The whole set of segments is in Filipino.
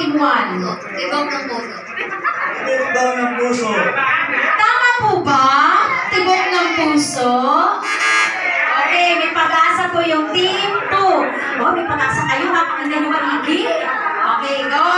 Team 1? Tibok ng puso. Tibok daw ng puso. Tama po ba? Tibok ng puso? Okay, may pag-asa po yung Team 2. Oh, may pag-asa kayo ha, pakinggan nyo maigi. Okay, go!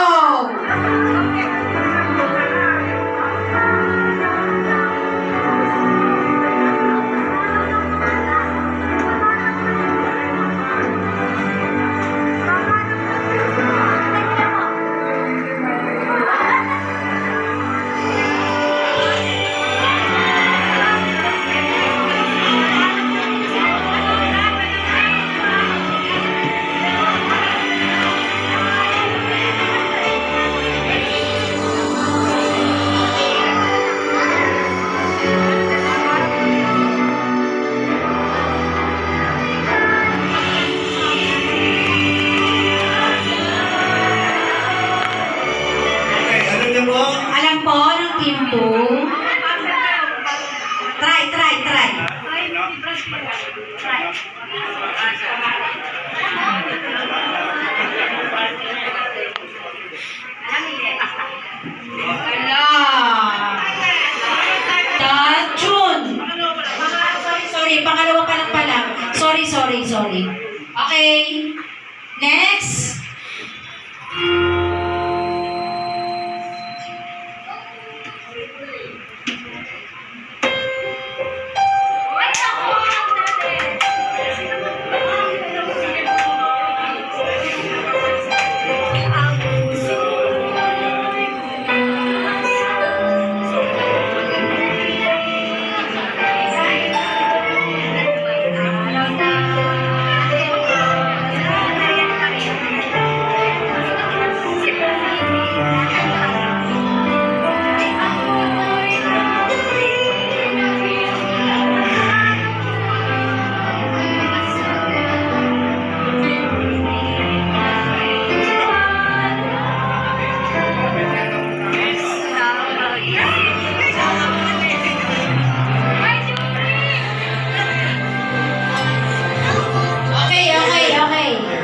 Alam po ng Team 2. Try. June. Sorry, pangalawa pa lang pala. Sorry. Okay. Next.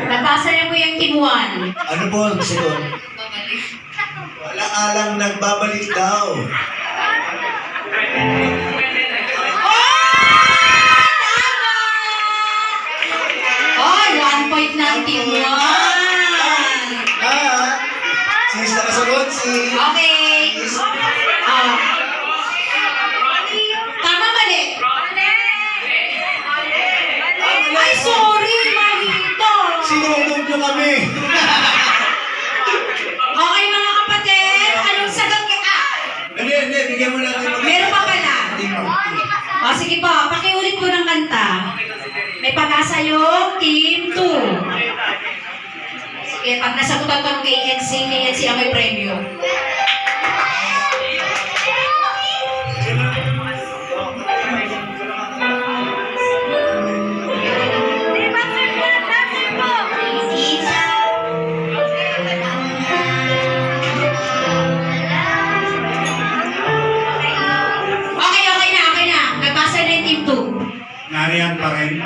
Nabasa niyo po yung Team 1. Ano po ang sagot? Wala alang nagbabalik daw. Oh, 1 point na ang Team 1. Sis na kasagot, sis. Okay. Tama, mali. Ay, sorry, mali ito. Sinunod nyo kami. Okay, mga kapatid, anong sagot ka? Hindi, bigyan mo natin. Meron pa pala. O, sige po, pakiulit po ng kanta. May pag-asa yung Team 2. Sige, pag nasagutan ko ng KNC ang may premyo. Okay na. Nabasa na yung Team 2. Nariyan pa rin.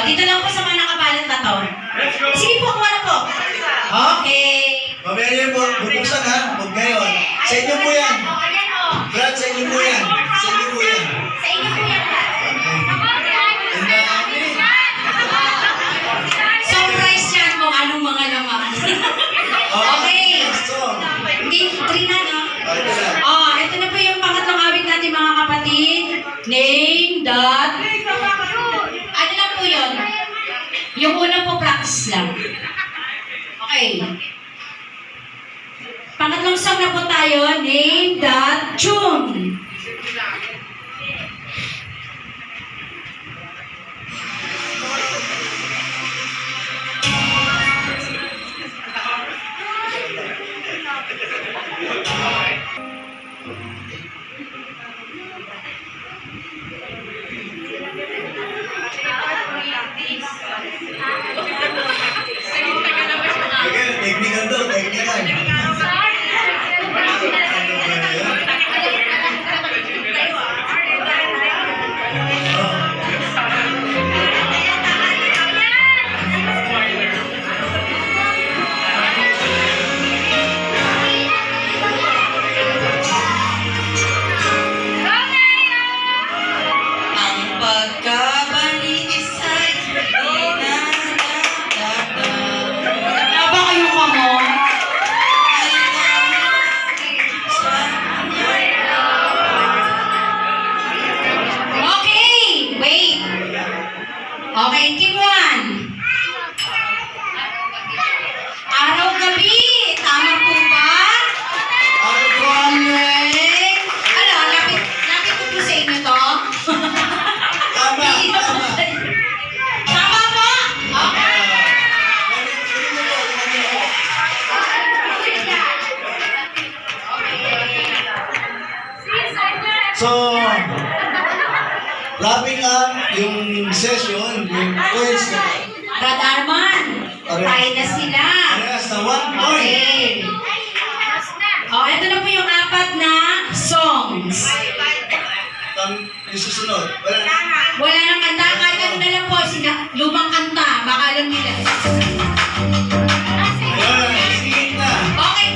Dito lang po sa mga nakabalot na to. Sige po, kuha na po. Okay. Mamaya niyo po, bubuksan ha, huwag ngayon. Sa inyo po yan. Brad, sa inyo po yan. Sa inyo po yan. Sa inyo po yan. Surprise yan kung anong mga laman. Okay. Team 3 na, no? Ito na po yung pangatlong awit natin, mga kapatid. Name that... Ano lang po yun? Yung una po, practice lang. Okay. Pangatlong song na po tayo, Name That Tune. So, wrapping up yung session, yung points na Brad Arman, tayo na sila. parehas na 1 point. Okay. Oh, ito na po yung apat na songs. Yung susunod. Wala na. Wala nang kanta, kahit ano na lang po, lumang kanta, baka alam nila. Ayun, singit na. Okay.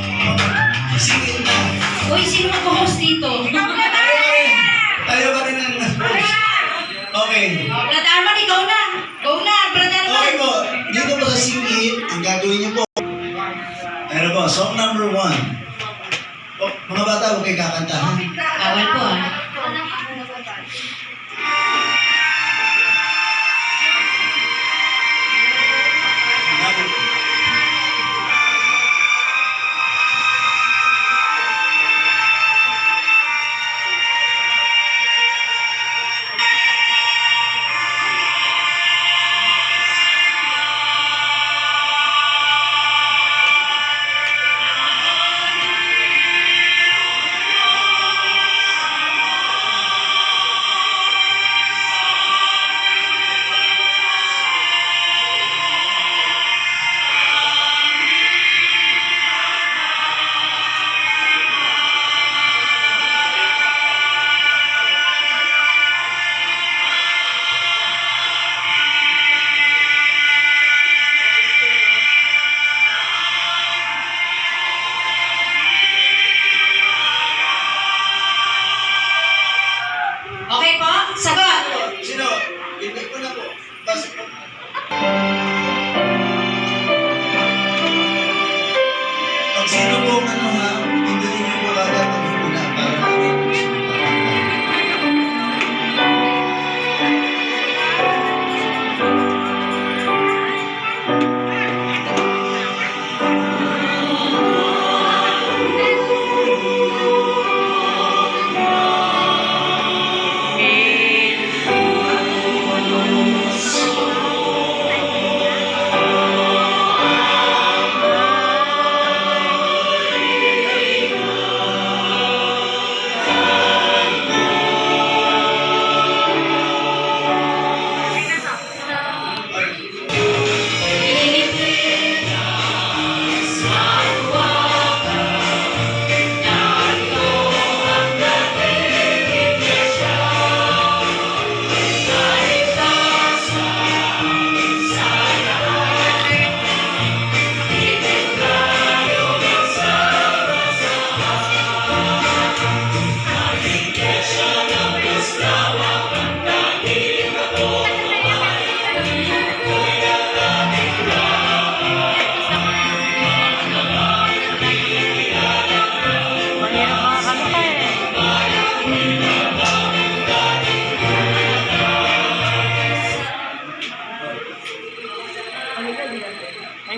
Singit na. Uy, sino mag-host dito? Tayo pa rin ang host. Okay. Brad Arman, ikaw na. Go na, Brad Arman. Okay po. Dito po sa singit, ang gagawin niyo po. Ano po, song number 1. Oh, mga bata, huwag kayo kakanta. Ha? Bawal po ah. Okay po? Sagot! Sino? Hindi ko na po. Basta po. Pag sino po ano ha, hindi niyo po agad mag-una para namin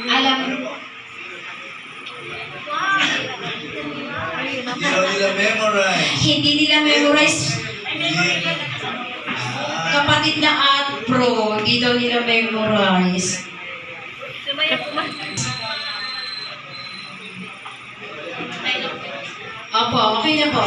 Alam, Hindi daw nila memorize. hindi nila memorize. Kapatid na at pro, hindi daw nila memorize. Opo, okay na po.